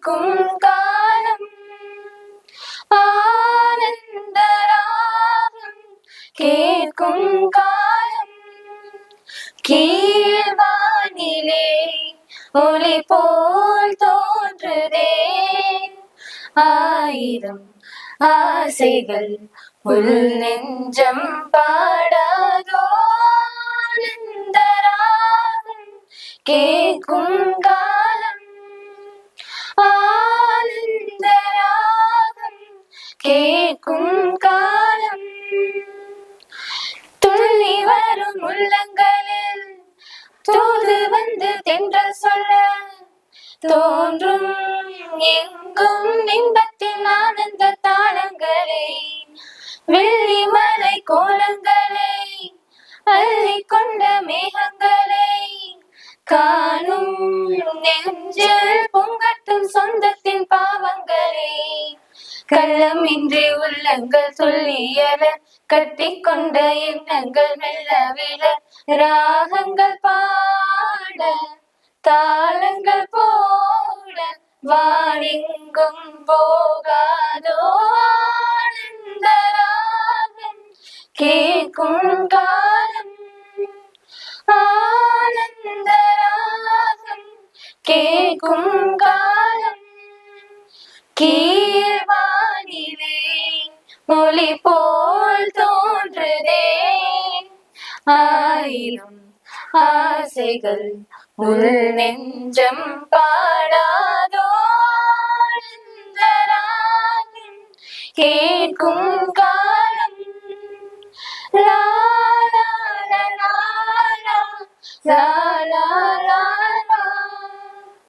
கேட்கும் காலம் ஆனந்தராகம் கேட்கும் காலம் கீழ்வானிலே ஒளி போல் தோன்றுதே ஆயிரம் ஆசைகள் உள் நெஞ்சம் பாடாதோ ஆனந்தராகம் கேட்கும் காலம் ஆனந்தராகம் கேட்கும் காலம் துள்ளி வரும் உள்ளங்களில் தூது வந்து தென்றல் சொல்ல தோன்றும் எங்கும் இன்பத்தின் ஆனந்த தாளங்களை வெள்ளிமலை கோலங்களை அள்ளி கொண்ட மேகங்களை காணும் நெஞ்சில் பொங்கட்டும் சொந்தத்தின் பாவங்களை கள்ளமின்றி உள்ளங்கள் சொல்லியல கட்டி கொண்ட எண்ணங்கள் மெல்ல விழ ராகங்கள் பாட தாளங்கள் போட வானெங்கும் போகாதோ ஆனந்தராகம் கேட்கும் காலம் ஆனந்தராகம் கேட்கும் காலம் கீழ்வானிலே ஒளி போல் தோன்றுதே ஆயிரம் ஆசைகள் உள் நெஞ்சம் பாடாதோ ஆனந்தராகம் கேட்கும் காலம் லா லா லா லா லா லா